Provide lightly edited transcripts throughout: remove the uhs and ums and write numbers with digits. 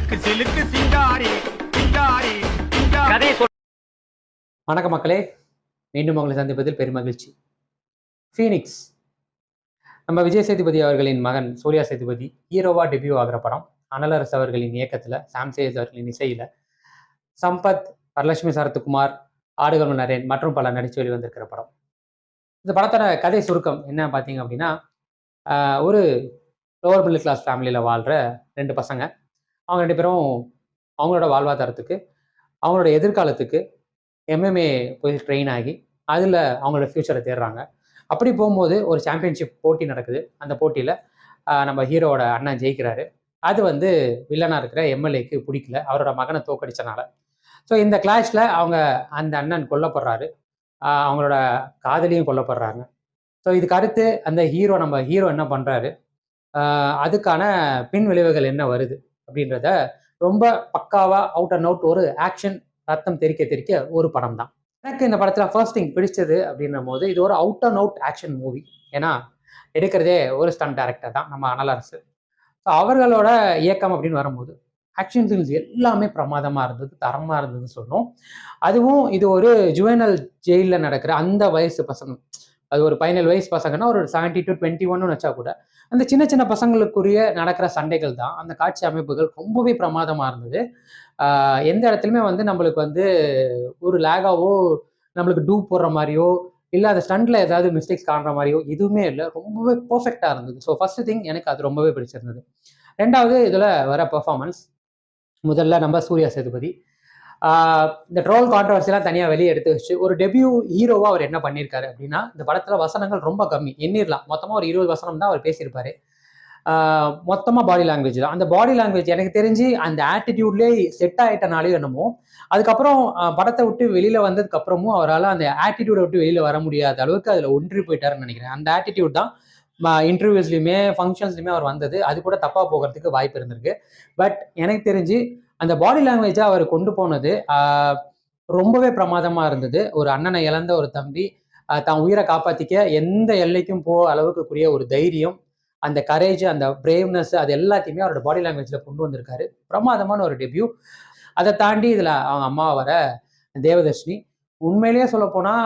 சிலுக்கு சிலுக்கு சிங்காரி சிங்காரி கதை சொல். வணக்க மக்களே, மீண்டும் உங்களை சந்திப்பதில் பெருமகிழ்ச்சி. ஃபீனிக்ஸ் நம்ம விஜய் சேதுபதி அவர்களின் மகன் சூர்யா சேதுபதி ஹீரோவா டெபியூ ஆகிற படம். அனலரசு அவர்களின் இயக்கத்துல, சாம்சேஸ் அவர்களின் இசையில சம்பத், வரலட்சுமி சரத்குமார், ஆடுகளம் நரேன் மற்றும் பல நடிச்சு வெளிவந்திருக்கிற படம். இந்த படத்தோட கதை சுருக்கம் என்ன பார்த்தீங்க அப்படின்னா, ஒரு லோவர் மிடில் கிளாஸ் ஃபேமிலியில் வாழ்கிற ரெண்டு பசங்க. அவங்க ரெண்டு பேரும் அவங்களோட வாழ்வாதாரத்துக்கு, அவங்களோட எதிர்காலத்துக்கு எம்எம்ஏ போய் ட்ரெயின் ஆகி அதில் அவங்களோட ஃப்யூச்சரை தேடுறாங்க. அப்படி போகும்போது ஒரு சாம்பியன்ஷிப் போட்டி நடக்குது. அந்த போட்டியில் நம்ம ஹீரோவோட அண்ணன் ஜெயிக்கிறாரு. அது வந்து வில்லனாக இருக்கிற எம்எல்ஏக்கு பிடிக்கல, அவரோட மகனை தோக்கடிச்சனால. ஸோ இந்த கிளாஷில் அந்த அண்ணன் கொல்லப்படுறாரு, அவங்களோட காதலியும் கொல்லப்படுறாங்க. ஸோ இதுக்கு அடுத்து நம்ம ஹீரோ என்ன பண்ணுறாரு, அதுக்கான பின் விளைவுகள் என்ன வருது அப்படின்றத ரொம்ப பக்காவா அவுட் அண்ட் அவுட் ஒரு ஆக்ஷன் ரத்தம் தெறிக்க ஒரு படம் தான். எனக்கு இந்த படத்துல ஃபர்ஸ்ட் திங் பிடிச்சது அப்படின்னும் போது, இது ஒரு out and out action movie. ஏன்னா எடுக்கிறதே ஒரு ஸ்டண்ட் டைரக்டர் தான், நம்ம அனலரசு. ஸோ அவர்களோட இயக்கம் அப்படின்னு வரும்போது ஆக்ஷன் சீன்ஸ் எல்லாமே பிரமாதமா இருந்தது, தரமா இருந்ததுன்னு சொன்னோம். அதுவும் இது ஒரு ஜுவனல் ஜெயிலில் நடக்கிற அந்த வயசு பசங்க, அது ஒரு 17 வயசு பசங்கன்னா ஒரு 70 to 21 வச்சா கூட அந்த சின்ன சின்ன பசங்களுக்குரிய நடக்கிற சண்டைகள் தான், அந்த காட்சி அமைப்புகள் ரொம்பவே பிரமாதமா இருந்தது. எந்த இடத்துலையுமே வந்து நம்மளுக்கு வந்து ஒரு லேகாவோ, நம்மளுக்கு டூ போடுற மாதிரியோ, இல்லை அந்த ஸ்டண்ட்ல ஏதாவது மிஸ்டேக்ஸ் காணுற மாதிரியோ எதுவுமே இல்லை, ரொம்பவே பர்ஃபெக்டாக இருந்தது. ஸோ ஃபர்ஸ்ட் திங் எனக்கு அது ரொம்பவே பிடிச்சிருந்தது. ரெண்டாவது இதில் வர பெர்ஃபார்மன்ஸ். முதல்ல நம்ம சூர்யா சேதுபதி, இந்த ட்ரோல் கான்ட்ரவர்சிலாம் தனியாக வெளியே எடுத்து வச்சு ஒரு டெபியூ ஹீரோவாக அவர் என்ன பண்ணியிருக்காரு அப்படின்னா, இந்த படத்தில் வசனங்கள் ரொம்ப கம்மி, எண்ணிரலாம். மொத்தமாக ஒரு 20 வசனம் தான் அவர் பேசியிருப்பாரு. மொத்தமாக பாடி லாங்குவேஜ் தான். அந்த பாடி லாங்குவேஜ் எனக்கு தெரிஞ்சு அந்த ஆட்டிடியூட்லேயே செட் ஆகிட்டனாலே என்னமோ, அதுக்கப்புறம் படத்தை விட்டு வெளியில் வந்ததுக்கு அப்புறமும் அவரால் அந்த ஆட்டிடியூடை விட்டு வெளியில் வர முடியாத அளவுக்கு அதில் ஒன்றி போயிட்டாருன்னு நினைக்கிறேன். அந்த ஆட்டிடியூட் தான் இன்டர்வியூஸ்லையுமே ஃபங்க்ஷன்ஸ்லையுமே அவர் வந்தது. அது கூட தப்பாக போகிறதுக்கு வாய்ப்பு இருந்திருக்கு. பட் எனக்கு தெரிஞ்சு அந்த பாடி லாங்குவேஜை அவர் கொண்டு போனது ரொம்பவே பிரமாதமாக இருந்தது. ஒரு அண்ணனை இழந்த ஒரு தம்பி தான் உயிரை காப்பாற்றிக்க எந்த எல்லைக்கும் அளவுக்கு கூடிய ஒரு தைரியம், அந்த கரேஜ், அந்த பிரேவ்னஸ், அது எல்லாத்தையுமே அவரோட பாடி லாங்குவேஜில் கொண்டு வந்திருக்காரு. பிரமாதமான ஒரு டெபியூ. அதை தாண்டி இதில் அவங்க அம்மா வர தேவதர்ஷினி உண்மையிலேயே சொல்லப்போனால்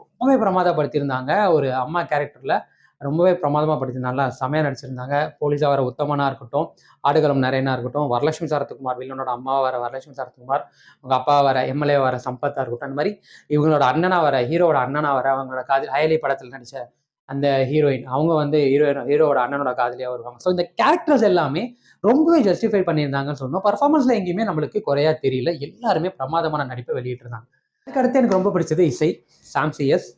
ரொம்பவே பிரமாதப்படுத்தியிருந்தாங்க. ஒரு அம்மா கேரக்டரில் ரொம்பவே பிரமாதமாக படுத்திருந்தாங்க, நல்லா செமையாக நடிச்சிருந்தாங்க. போலீஸாக வர உத்தமனாக இருக்கட்டும், ஆடுகளம் நரேனா இருக்கட்டும், வரலட்சுமி சரத்குமார் வில்லனோட அம்மாவை வர வரலட்சுமி சரத்குமார், அவங்க அப்பா வர எம்எல்ஏ வர சம்பத்தாக இருக்கட்டும், அந்த மாதிரி இவங்களோட அண்ணனாக வர ஹீரோட அண்ணனாக வர அவங்களோட காதல் அயலி படத்தில் நடித்த அந்த ஹீரோயின், அவங்க வந்து ஹீரோவோட அண்ணனோட காதலியாக வருவாங்க. ஸோ இந்த கேரக்டர்ஸ் எல்லாமே ரொம்பவே ஜஸ்டிஃபை பண்ணியிருந்தாங்கன்னு சொன்னோம். பர்ஃபார்மன்ஸில் எங்கேயுமே நம்மளுக்கு குறையா தெரியல, எல்லாருமே பிரமாதமான நடிப்பை வெளியிட்டிருந்தாங்க. அதுக்கடுத்து எனக்கு ரொம்ப பிடிச்சது இசை. சாம்சிஎஸ்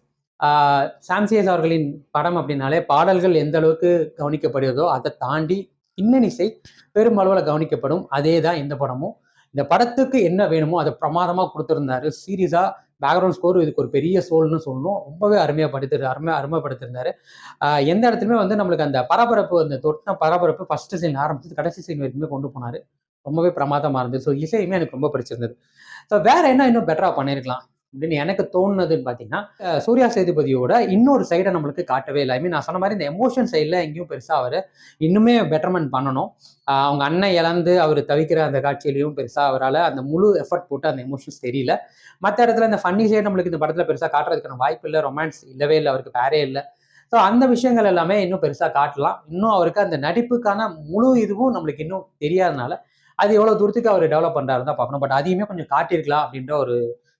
சாம்சிஎஸ் அவர்களின் படம் அப்படின்னாலே பாடல்கள் எந்த அளவுக்கு கவனிக்கப்படுகிறதோ அதை தாண்டி பின்னணி இசை பெருமளவில் கவனிக்கப்படும். அதே தான் இந்த படமும். இந்த படத்துக்கு என்ன வேணுமோ அதை பிரமாதமாக கொடுத்துருந்தாரு. சீரியஸாக பேக்ரவுண்ட் ஸ்கோர் இதுக்கு ஒரு பெரிய சோல்னு சொல்லணும். ரொம்பவே அருமைப்படுத்திருந்தாரு. எந்த இடத்துலையுமே வந்து நம்மளுக்கு அந்த பரபரப்பு, அந்த தொட்ட பரபரப்பு ஃபர்ஸ்ட் சீன் ஆரம்பிச்சு கடைசி சீன் வரைக்குமே கொண்டு போனார். ரொம்பவே பிரமாதமாக இருந்தது. ஸோ இசையுமே எனக்கு ரொம்ப பிடிச்சிருந்தது. ஸோ வேற என்ன இன்னும் பெட்டராக பண்ணியிருக்கலாம் அப்படின்னு எனக்கு தோணுனதுன்னு பார்த்தீங்கன்னா, சூர்யா சேதுபதியோட இன்னொரு சைடை நம்மளுக்கு காட்டவே இல்லை. ஐ மீன், நான் சொன்ன மாதிரி இந்த எமோஷன் சைடில் எங்கேயும் பெருசாக அவர் இன்னுமே பெட்டர்மெண்ட் பண்ணணும். அவங்க அண்ணன் இழந்து அவர் தவிக்கிற அந்த காட்சியிலையும் பெருசாக அவரால் அந்த முழு எஃபர்ட் போட்டு அந்த எமோஷன்ஸ் தெரியல. மற்ற இடத்துல இந்த ஃபன்னி சைடு நம்மளுக்கு இந்த படத்தில் பெருசாக காட்டுறதுக்கான வாய்ப்பு இல்லை. ரொமான்ஸ் இல்லவே இல்லை, அவருக்கு பேரே இல்லை. ஸோ அந்த விஷயங்கள் எல்லாமே இன்னும் பெருசாக காட்டலாம். இன்னும் அவருக்கு அந்த நடிப்புக்கான முழு இதுவும் நம்மளுக்கு இன்னும் தெரியாதனால அது எவ்வளோ தூரத்துக்கு அவர் டெவலப் பண்ணுறாரு தான் பார்க்கணும். பட் அதையுமே கொஞ்சம் காட்டியிருக்கலாம் அப்படின்ற ஒரு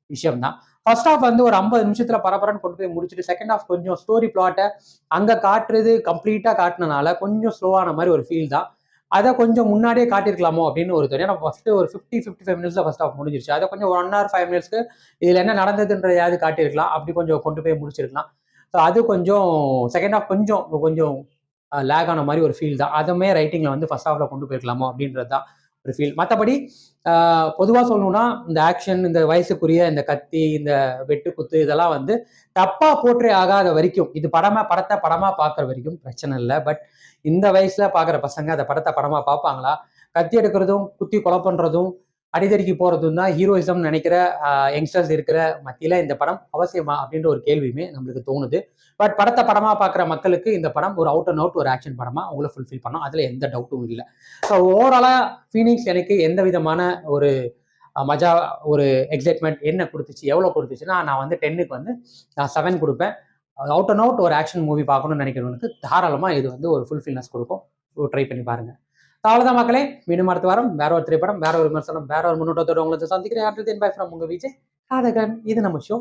விஷயம் தான். ஃபர்ஸ்ட் ஹாஃப் வந்து ஒரு 50 நிமிஷத்துல பரபரன்னு கொண்டு போய் முடிச்சுட்டு, செகண்ட் ஹாஃப் கொஞ்சம் ஸ்டோரி பிளாட்டை அங்கே காட்டுறது கம்ப்ளீட்டா காட்டினால கொஞ்சம் ஸ்லோவான மாதிரி ஒரு ஃபீல் தான். அதை கொஞ்சம் முன்னாடியே காட்டியிருக்கலாமோ அப்படின்னு ஒரு தோணும். ஏன்னா ஃபர்ஸ்ட் ஒரு 50-55 மினிட்ஸ்ல ஃபர்ஸ்ட் ஹாஃப் முடிஞ்சிருச்சு. அதை கொஞ்சம் 1 hour 5 minutesக்கு இதில் என்ன நடந்ததுன்றதையாவது காட்டியிருக்கலாம். அப்படி கொஞ்சம் கொண்டு போய் முடிச்சிருக்கலாம். ஸோ அது கொஞ்சம் செகண்ட் ஹாஃப் கொஞ்சம் லேக் ஆன மாதிரி ஒரு ஃபீல் தான். அதுவுமே ரைட்டிங்ல வந்து ஃபர்ஸ்ட் ஹாஃப்ல கொண்டு போயிருக்கலாமோ அப்படின்றது தான் ஒரு ஃபீல். மற்றபடி பொதுவாக சொல்லணும்னா இந்த ஆக்ஷன், இந்த வயசுக்குரிய இந்த கத்தி, இந்த வெட்டு குத்து, இதெல்லாம் வந்து தப்பா போற்றே ஆகாத வரைக்கும், இது படத்தை படமா பார்க்குற வரைக்கும் பிரச்சனை இல்லை. பட் இந்த வயசுல பார்க்குற பசங்க அந்த படத்தை படமா பார்ப்பாங்களா? கத்தி எடுக்கிறதும் குத்தி கொலை பண்றதும் அடிதடிக்கு போறதும் தான் ஹீரோயிசம் நினைக்கிற யங்ஸ்டர்ஸ் இருக்கிற மத்தியில இந்த படம் அவசியமா அப்படின்ற ஒரு கேள்வியுமே நம்மளுக்கு தோணுது. பட் படத்தை படமா பார்க்குற மக்களுக்கு இந்த படம் ஒரு அவுட் அண்ட் அவுட் ஒரு ஆக்ஷன் படமா அவங்கள ஃபுல்ஃபில் பண்ணோம். அதுல எந்த டவுட்டும் இல்லை. ஸோ ஓவராலா ஃபீனிக்ஸ் எனக்கு எந்த விதமான ஒரு மஜா ஒரு எக்ஸைட்மெண்ட் என்ன கொடுத்துச்சு, எவ்வளோ கொடுத்துச்சுன்னா நான் வந்து 10க்கு வந்து நான் 7 கொடுப்பேன். அவுட் அண்ட் அவுட் ஒரு ஆக்ஷன் மூவி பார்க்கணும்னு நினைக்கிறவனுக்கு தாராளமாக இது வந்து ஒரு ஃபுல்ஃபில்னஸ் கொடுக்கும். ட்ரை பண்ணி பாருங்க. அவ்வளோதான் மக்களே. மீண்டும் அடுத்த வாரம் வேற ஒரு திரைப்படம், வேற ஒரு விமர்சனம், வேற ஒரு முன்னோட்டத்தோட உங்களை சந்திக்கிறேன். Until then, bye from உங்க விஜய் காதகன். இது நம்ம ஷோ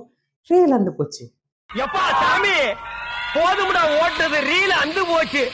ரீல் அந்து போச்சு. எப்பா சாமி போதும்டா ஓட்டுறது ரீல் அந்து போச்சு.